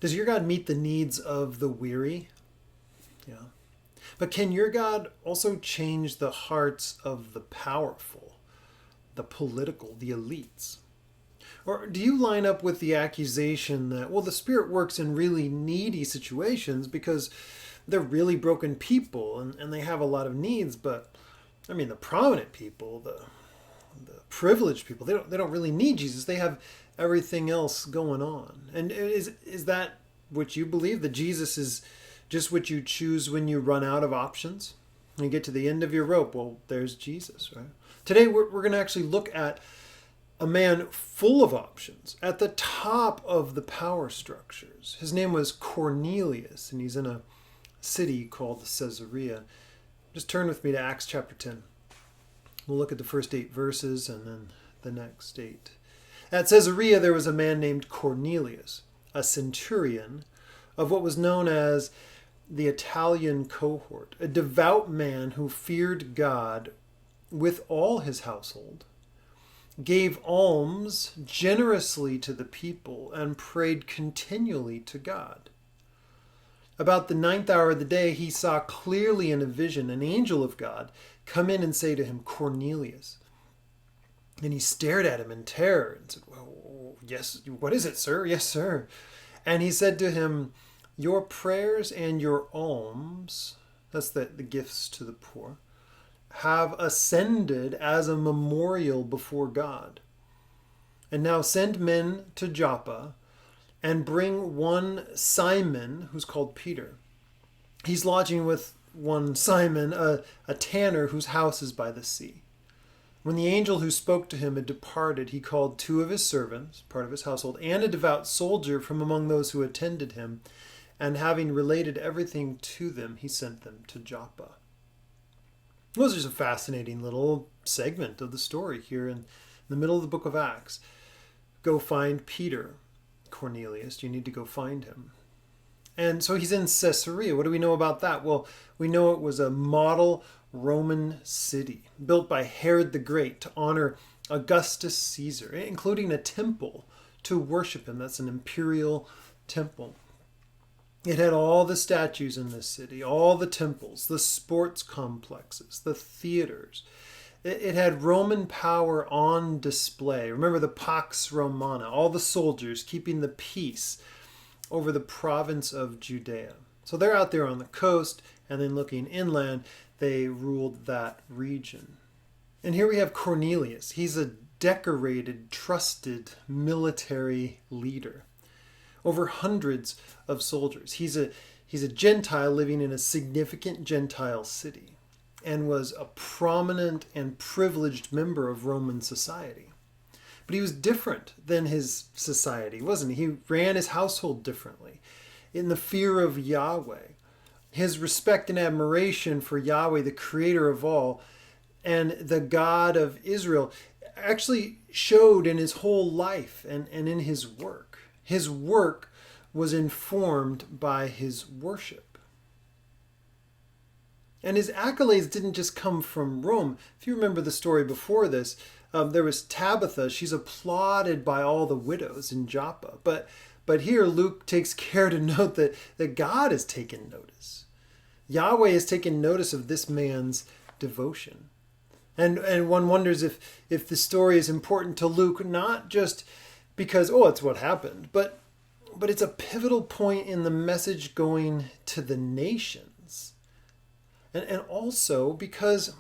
Does your God meet the needs of the weary? Yeah. But can your God also change the hearts of the powerful, the political, the elites? Or do you line up with the accusation that, well, the Spirit works in really needy situations because they're really broken people and they have a lot of needs, but I mean, the prominent people, the privileged people, they don't really need Jesus. They have everything else going on. And is that what you believe, that Jesus is just what you choose when you run out of options? When you get to the end of your rope, well, there's Jesus, right? Today we're going to actually look at a man full of options, at the top of the power structures. His name was Cornelius, and he's in a city called Caesarea. Just turn with me to Acts chapter 10. We'll look at the first 8 verses and then the next 8. At Caesarea there was a man named Cornelius, a centurion of what was known as the Italian cohort, a devout man who feared God with all his household, gave alms generously to the people, and prayed continually to God. About the 9th hour of the day, he saw clearly in a vision an angel of God come in and say to him, Cornelius. And he stared at him in terror and said, well, yes, what is it, sir? Yes, sir. And he said to him, your prayers and your alms, that's the gifts to the poor, have ascended as a memorial before God. And now send men to Joppa and bring one Simon, who's called Peter. He's lodging with one Simon, a tanner whose house is by the sea. When the angel who spoke to him had departed, he called 2 of his servants, part of his household, and a devout soldier from among those who attended him, and having related everything to them, he sent them to Joppa. Well, this is a fascinating little segment of the story here in the middle of the book of Acts. Go find Peter, Cornelius. You need to go find him. And so he's in Caesarea. What do we know about that? Well, we know it was a model Roman city built by Herod the Great to honor Augustus Caesar, including a temple to worship him. That's an imperial temple. It had all the statues in this city, all the temples, the sports complexes, the theaters. It had Roman power on display. Remember the Pax Romana, all the soldiers keeping the peace over the province of Judea. So they're out there on the coast, and then looking inland, they ruled that region. And here we have Cornelius. He's a decorated, trusted military leader. Over hundreds of soldiers. He's a Gentile living in a significant Gentile city and was a prominent and privileged member of Roman society. But he was different than his society, wasn't he? He ran his household differently, in the fear of Yahweh. His respect and admiration for Yahweh, the creator of all, and the God of Israel, actually showed in his whole life and in his work. His work was informed by his worship. And his accolades didn't just come from Rome. If you remember the story before this, there was Tabitha. She's applauded by all the widows in Joppa. But here Luke takes care to note that God has taken notice. Yahweh has taken notice of this man's devotion. And one wonders if the story is important to Luke, not just because, it's what happened, but it's a pivotal point in the message going to the nations. And also because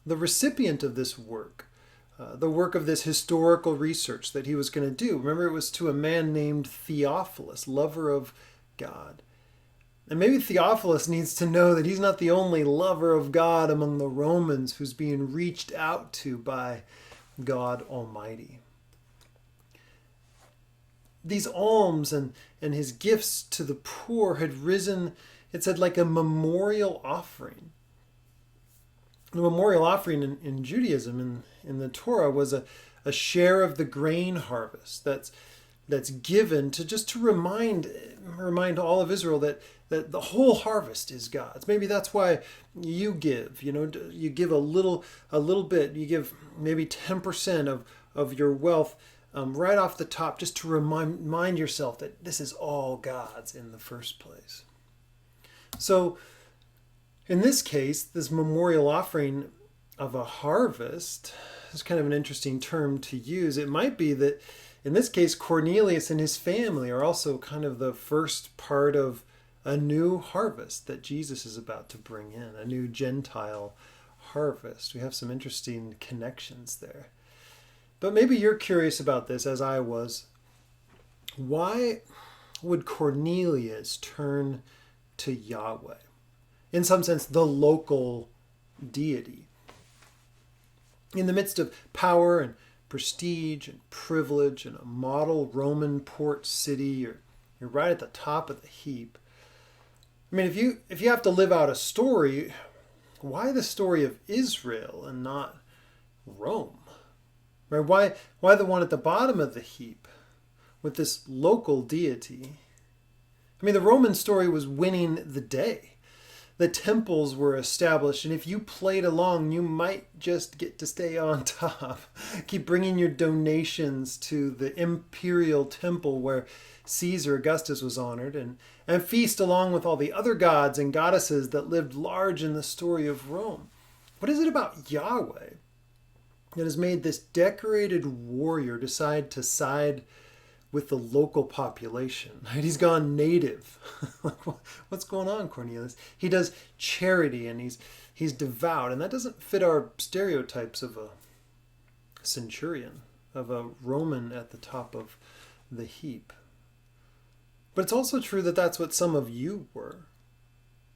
the recipient of this work, the work of this historical research that he was going to do, remember it was to a man named Theophilus, lover of God. And maybe Theophilus needs to know that he's not the only lover of God among the Romans who's being reached out to by God Almighty. These alms and his gifts to the poor had risen, it said, like a memorial offering. The memorial offering in Judaism, in the Torah, was a share of the grain harvest that's given to remind all of Israel that the whole harvest is God's. Maybe that's why you give. You give a little bit. You give maybe 10% of your wealth right off the top, just to remind yourself that this is all God's in the first place. So in this case, this memorial offering of a harvest is kind of an interesting term to use. It might be that in this case, Cornelius and his family are also kind of the first part of a new harvest that Jesus is about to bring in, a new Gentile harvest. We have some interesting connections there. But maybe you're curious about this, as I was. Why would Cornelius turn to Yahweh? In some sense, the local deity. In the midst of power and prestige and privilege and a model Roman port city, you're right at the top of the heap. I mean, if you have to live out a story, why the story of Israel and not Rome? Right? Why the one at the bottom of the heap with this local deity? I mean, the Roman story was winning the day. The temples were established, and if you played along, you might just get to stay on top. Keep bringing your donations to the imperial temple where Caesar Augustus was honored, and feast along with all the other gods and goddesses that lived large in the story of Rome. What is it about Yahweh that has made this decorated warrior decide to side with the local population? Right? He's gone native. What's going on, Cornelius? He does charity and he's devout, and that doesn't fit our stereotypes of a centurion, of a Roman at the top of the heap. But it's also true that that's what some of you were,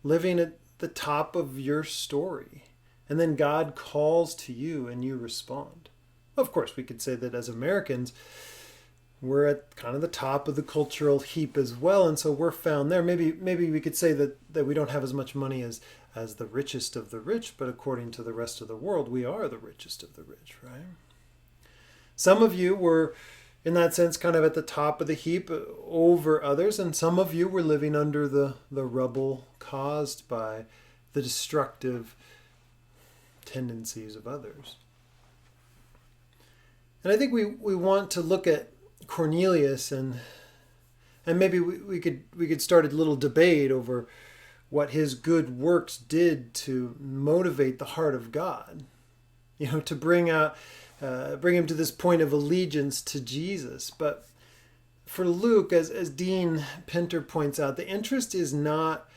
living at the top of your story. And then God calls to you and you respond. Of course, we could say that as Americans, we're at kind of the top of the cultural heap as well. And so we're found there. Maybe we could say that we don't have as much money as the richest of the rich, but according to the rest of the world, we are the richest of the rich, right? Some of you were, in that sense, kind of at the top of the heap over others, and some of you were living under the rubble caused by the destructive tendencies of others. And I think we want to look at Cornelius and maybe we could start a little debate over what his good works did to motivate the heart of God, to bring him to this point of allegiance to Jesus. But for Luke, as Dean Pinter points out, the interest is not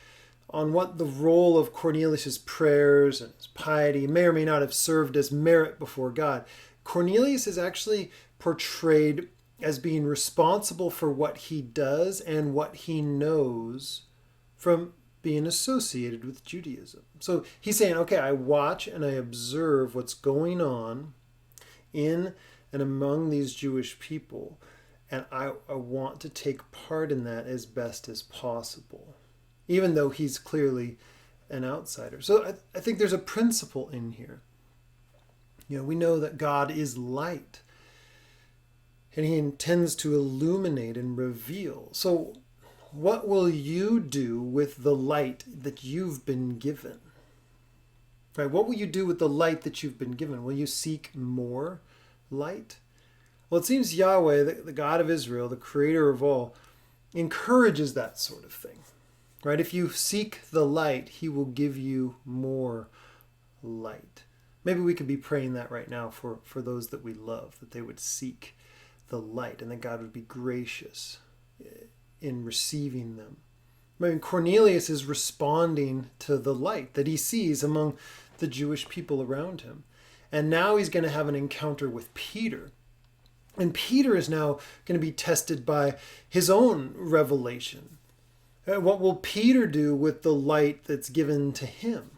on what the role of Cornelius' prayers and his piety may or may not have served as merit before God. Cornelius is actually portrayed as being responsible for what he does and what he knows from being associated with Judaism. So he's saying, okay, I watch and I observe what's going on in and among these Jewish people, and I want to take part in that as best as possible, even though he's clearly an outsider. So I think there's a principle in here. We know that God is light, and he intends to illuminate and reveal. So what will you do with the light that you've been given? Right? What will you do with the light that you've been given? Will you seek more light? Well, it seems Yahweh, the God of Israel, the creator of all, encourages that sort of thing. Right? If you seek the light, he will give you more light. Maybe we could be praying that right now for those that we love, that they would seek the light and that God would be gracious in receiving them. I mean, Cornelius is responding to the light that he sees among the Jewish people around him. And now he's going to have an encounter with Peter. And Peter is now going to be tested by his own revelation. What will Peter do with the light that's given to him?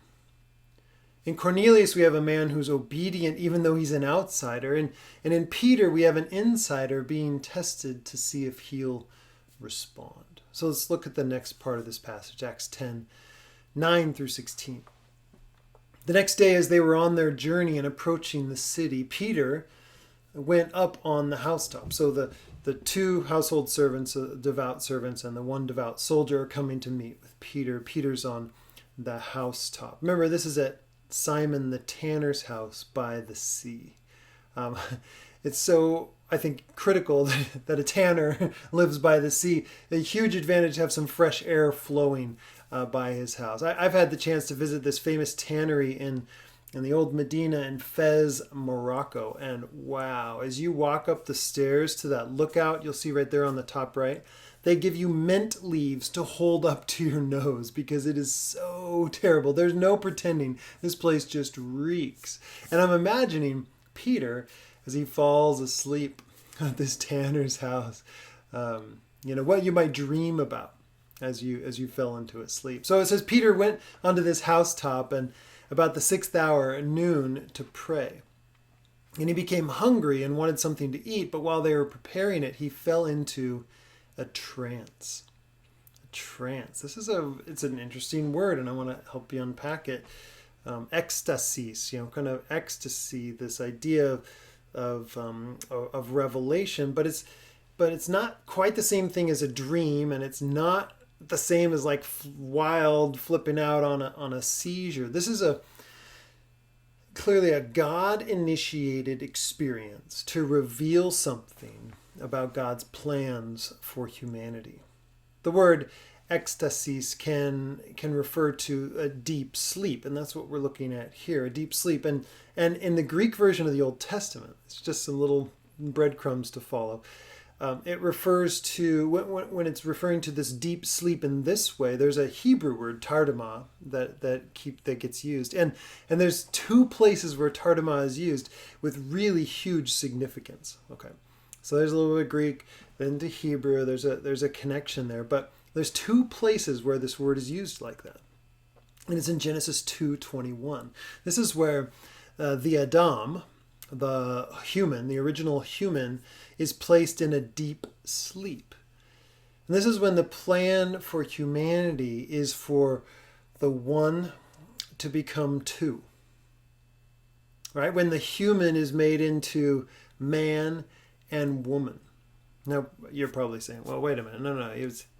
In Cornelius, we have a man who's obedient even though he's an outsider. And in Peter, we have an insider being tested to see if he'll respond. So let's look at the next part of this passage, Acts 10, 9 through 16. The next day, as they were on their journey and approaching the city, Peter went up on the housetop. So the two household servants, devout servants, and the one devout soldier are coming to meet with Peter. Peter's on the housetop. Remember, this is at Simon the tanner's house by the sea. it's so, I think, critical that a tanner lives by the sea. A huge advantage to have some fresh air flowing by his house. I've had the chance to visit this famous tannery in the old Medina in Fez, Morocco. And wow, as you walk up the stairs to that lookout, you'll see right there on the top right, they give you mint leaves to hold up to your nose because it is so terrible. There's no pretending. This place just reeks. And I'm imagining Peter as he falls asleep at this tanner's house. What you might dream about as you fell into a sleep. So it says Peter went onto this housetop and about the 6th hour at noon to pray. And he became hungry and wanted something to eat, but while they were preparing it, he fell into a trance. A trance. It's an interesting word, and I want to help you unpack it. Ecstasis, kind of ecstasy, this idea of revelation, but it's not quite the same thing as a dream, and it's not the same as like wild flipping out on a seizure. This is clearly a God-initiated experience to reveal something about God's plans for humanity. The word ecstasis can refer to a deep sleep, and that's what we're looking at here, a deep sleep. And in the Greek version of the Old Testament, it's just some little breadcrumbs to follow. It refers to, when it's referring to this deep sleep in this way, there's a Hebrew word, tardama, that gets used. And there's 2 places where tardama is used with really huge significance. Okay. So there's a little bit of Greek, then to Hebrew, there's a connection there. But there's 2 places where this word is used like that. And it's in Genesis 2:21. This is where the Adam, the human, the original human, is placed in a deep sleep. And this is when the plan for humanity is for the one to become 2. Right? When the human is made into man and woman. Now you're probably saying, well, wait a minute. No.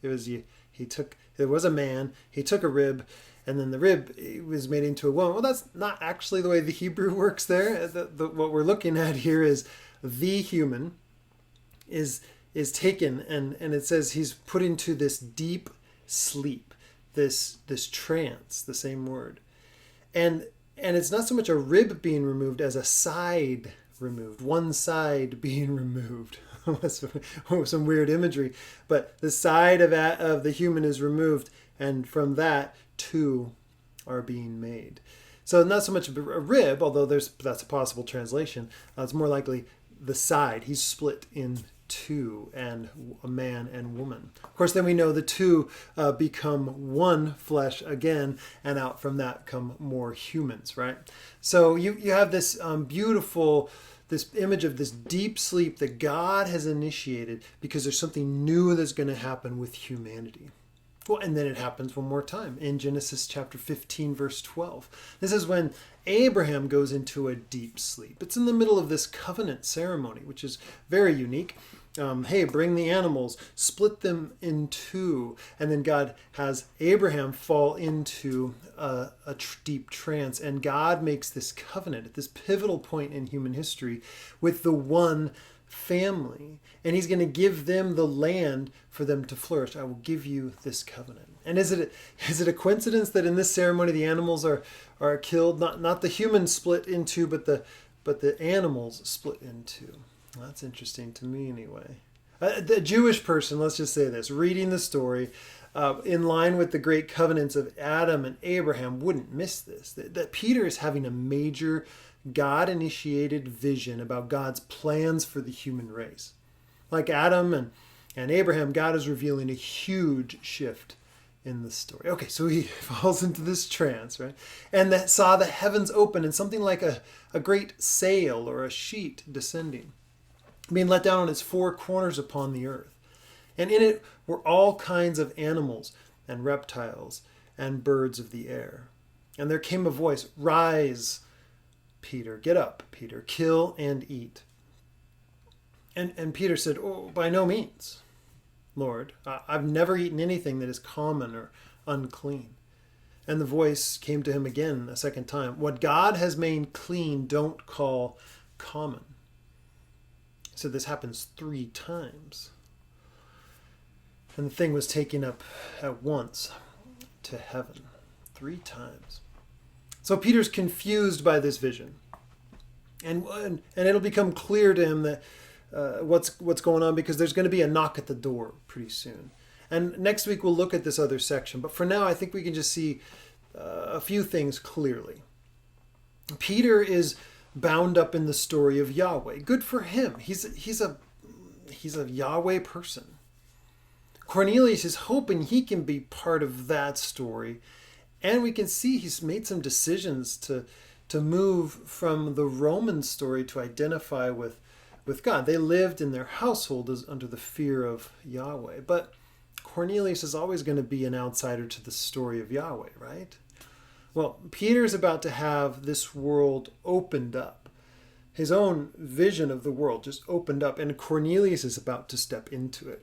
There was a man, he took a rib, and then the rib was made into a woman. Well, that's not actually the way the Hebrew works there. What we're looking at here is the human is taken, and it says he's put into this deep sleep, this trance, the same word. And it's not so much a rib being removed as a side removed, one side being removed. Some weird imagery, but the side of the human is removed, and from that 2 are being made. So not so much a rib, although that's a possible translation. It's more likely the side. He's split in 2, and a man and woman. Of course, then we know the 2 become one flesh again, and out from that come more humans, right? So you have this beautiful, this image of this deep sleep that God has initiated because there's something new that's going to happen with humanity. Well, and then it happens one more time in Genesis chapter 15, verse 12. This is when Abraham goes into a deep sleep. It's in the middle of this covenant ceremony, which is very unique. Hey, bring the animals, split them in 2. And then God has Abraham fall into a deep trance. And God makes this covenant at this pivotal point in human history with the one family. And he's going to give them the land for them to flourish. I will give you this covenant. And is it a coincidence that in this ceremony the animals are killed? Not the humans split in 2, but the animals split in 2. Well, that's interesting to me anyway. The Jewish person, let's just say this, reading the story in line with the great covenants of Adam and Abraham wouldn't miss this. That Peter is having a major God-initiated vision about God's plans for the human race. Like Adam and Abraham, God is revealing a huge shift in the story. Okay, so he falls into this trance, right? And that saw the heavens open and something like a great sail or a sheet descending, being let down on its 4 corners upon the earth. And in it were all kinds of animals and reptiles and birds of the air. And there came a voice, "Rise, Peter, get up, Peter, kill and eat." And Peter said, "Oh, by no means, Lord. I've never eaten anything that is common or unclean." And the voice came to him again a second time. "What God has made clean, don't call common." So this happens 3 times. And the thing was taken up at once to heaven 3 times. So Peter's confused by this vision. And it'll become clear to him that what's going on, because there's going to be a knock at the door pretty soon. And next week we'll look at this other section. But for now, I think we can just see a few things clearly. Peter is bound up in the story of Yahweh. Good for him. He's a Yahweh person. Cornelius is hoping he can be part of that story. And we can see he's made some decisions to move from the Roman story to identify with God. They lived in their household under the fear of Yahweh. But Cornelius is always going to be an outsider to the story of Yahweh, right? Well, Peter's about to have this world opened up. His own vision of the world just opened up, and Cornelius is about to step into it.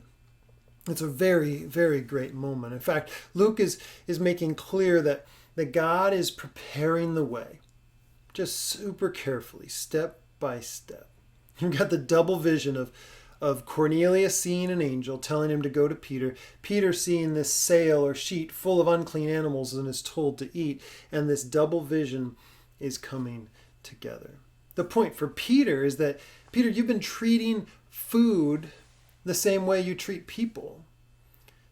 It's a very, very great moment. In fact, Luke is making clear that God is preparing the way, just super carefully, step by step. You've got the double vision of Cornelius seeing an angel telling him to go to Peter, Peter seeing this sail or sheet full of unclean animals and is told to eat, and this double vision is coming together. The point for Peter is that, Peter, you've been treating food the same way you treat people.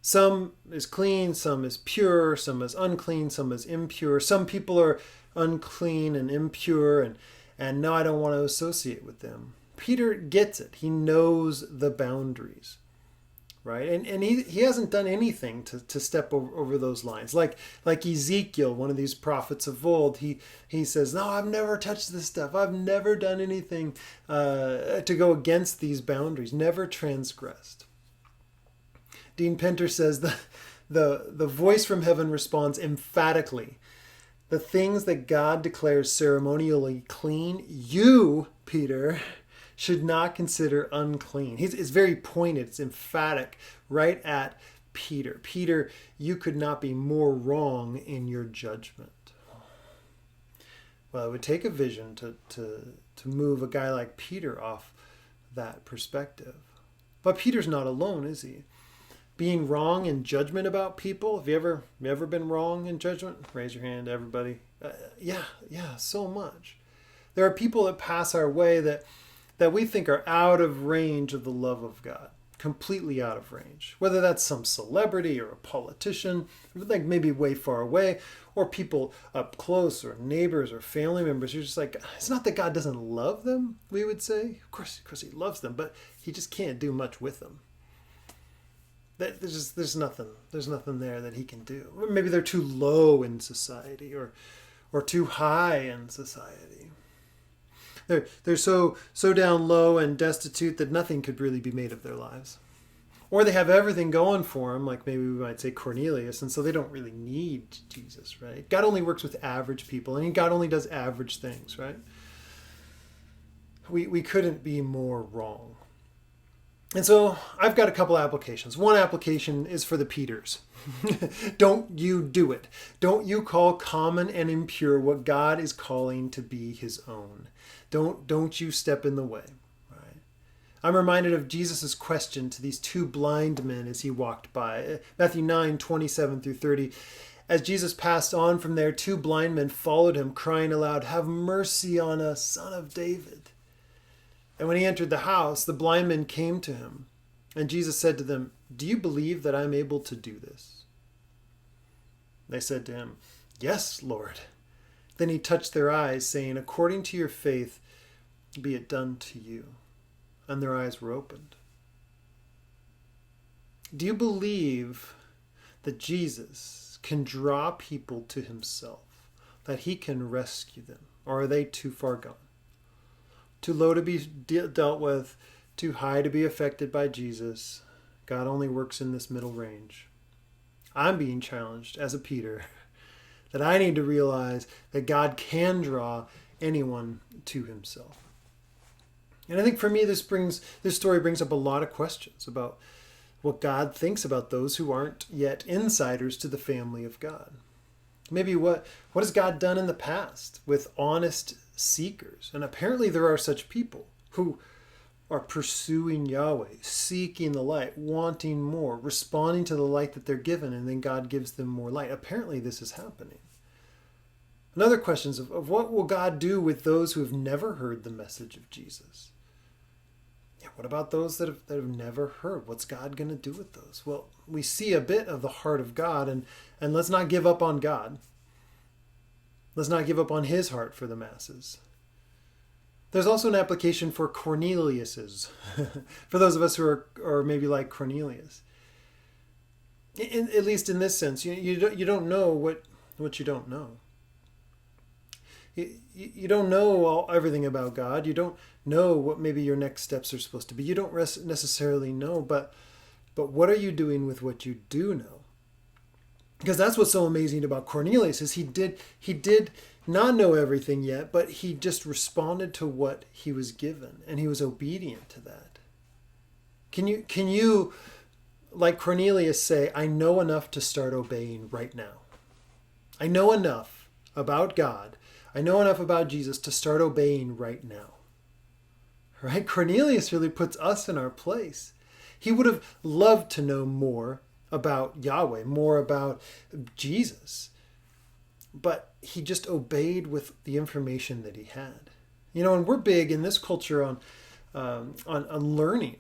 Some is clean, some is pure, some is unclean, some is impure. Some people are unclean and impure, and no, I don't want to associate with them. Peter gets it. He knows the boundaries, right? And he hasn't done anything to step over those lines. Like Ezekiel, one of these prophets of old, he says, no, I've never touched this stuff. I've never done anything to go against these boundaries, never transgressed. Dean Pinter says the voice from heaven responds emphatically. The things that God declares ceremonially clean, you, Peter, should not consider unclean. It's very pointed. It's emphatic right at Peter. Peter, you could not be more wrong in your judgment. Well, it would take a vision to move a guy like Peter off that perspective. But Peter's not alone, is he? Being wrong in judgment about people. Have you ever been wrong in judgment? Raise your hand, everybody. Yeah, so much. There are people that pass our way that we think are out of range of the love of God, completely out of range. Whether that's some celebrity or a politician, like maybe way far away, or people up close, or neighbors or family members. You're just like, it's not that God doesn't love them, we would say. Of course he loves them, but he just can't do much with them. There's nothing there that he can do. Or maybe they're too low in society, or too high in society. They're so down low and destitute that nothing could really be made of their lives. Or they have everything going for them, like maybe we might say Cornelius, and so they don't really need Jesus, right? God only works with average people, and God only does average things, right? We couldn't be more wrong. And so I've got a couple applications. One application is for the Peters. Don't you do it. Don't you call common and impure what God is calling to be his own. Don't you step in the way. Right? I'm reminded of Jesus' question to these 2 blind men as he walked by. Matthew 9:27 through 30. As Jesus passed on from there, 2 blind men followed him, crying aloud, "Have mercy on us, Son of David." And when he entered the house, the blind men came to him. And Jesus said to them, "Do you believe that I'm able to do this?" They said to him, "Yes, Lord." Then he touched their eyes, saying, "According to your faith, be it done to you." And their eyes were opened. Do you believe that Jesus can draw people to himself, that he can rescue them? Or are they too far gone? Too low to be dealt with, too high to be affected by Jesus. God only works in this middle range. I'm being challenged as a Peter that I need to realize that God can draw anyone to himself. And I think for me, this story brings up a lot of questions about what God thinks about those who aren't yet insiders to the family of God. Maybe what has God done in the past with honest seekers? And apparently there are such people who are pursuing Yahweh, seeking the light, wanting more, responding to the light that they're given, and then God gives them more light. Apparently this is happening. Another question is of what will God do with those who have never heard the message of Jesus? Yeah, what about those that have never heard? What's God going to do with those? Well, we see a bit of the heart of God, and let's not give up on God. Let's not give up on his heart for the masses. There's also an application for Cornelius's, for those of us who are maybe like Cornelius. At least in this sense, you don't know what you don't know. You don't know everything about God. You don't know what maybe your next steps are supposed to be. You don't necessarily know, but what are you doing with what you do know? Because that's what's so amazing about Cornelius is he did not know everything yet, but he just responded to what he was given, and he was obedient to that. Can you like Cornelius say, I know enough to start obeying right now. I know enough about God. I know enough about Jesus to start obeying right now. Right? Cornelius really puts us in our place. He would have loved to know more about Yahweh, more about Jesus. But he just obeyed with the information that he had. And we're big in this culture on learning.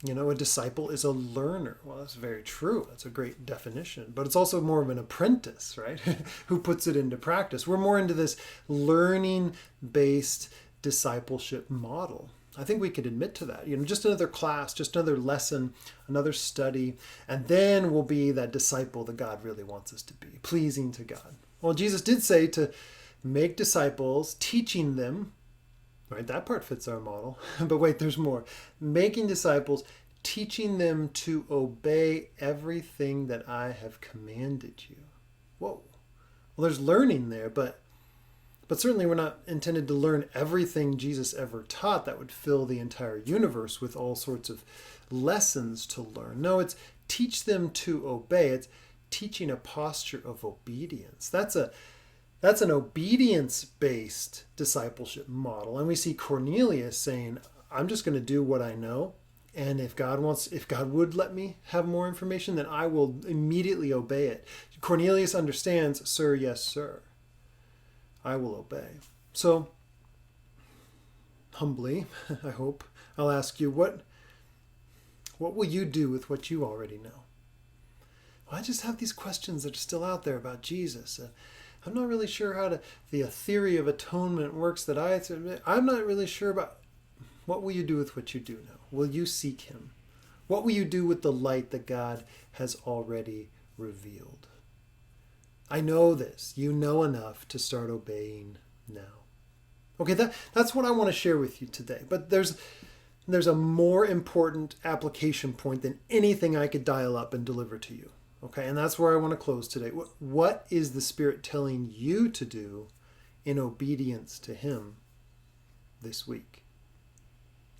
A disciple is a learner. Well, that's very true. That's a great definition. But it's also more of an apprentice, right? Who puts it into practice. We're more into this learning-based discipleship model. I think we could admit to that. Just another class, just another lesson, another study, and then we'll be that disciple that God really wants us to be, pleasing to God. Well, Jesus did say to make disciples, teaching them, right? That part fits our model. But wait, there's more. Making disciples, teaching them to obey everything that I have commanded you. Whoa. Well, there's learning there, but certainly we're not intended to learn everything Jesus ever taught. That would fill the entire universe with all sorts of lessons to learn. No, it's teach them to obey. It's teaching a posture of obedience. That's an obedience-based discipleship model. And we see Cornelius saying, I'm just going to do what I know. And if God would let me have more information, then I will immediately obey it. Cornelius understands, sir, yes, sir. I will obey. So, humbly, I hope, I'll ask you, what will you do with what you already know? Well, I just have these questions that are still out there about Jesus. I'm not really sure how the theory of atonement works I'm not really sure about. What will you do with what you do know? Will you seek him? What will you do with the light that God has already revealed? I know this. You know enough to start obeying now. Okay, that's what I want to share with you today. But there's a more important application point than anything I could dial up and deliver to you. Okay, and that's where I want to close today. What is the Spirit telling you to do in obedience to him this week?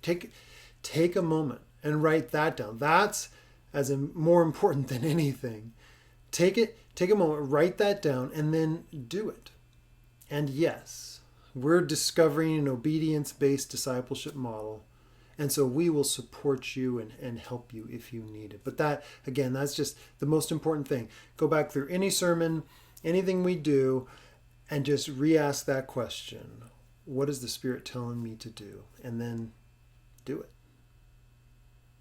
Take a moment and write that down. That's more important than anything. Take a moment, write that down, and then do it. And yes, we're discovering an obedience-based discipleship model. And so we will support you and help you if you need it. But that, again, that's just the most important thing. Go back through any sermon, anything we do, and just re-ask that question. What is the Spirit telling me to do? And then do it.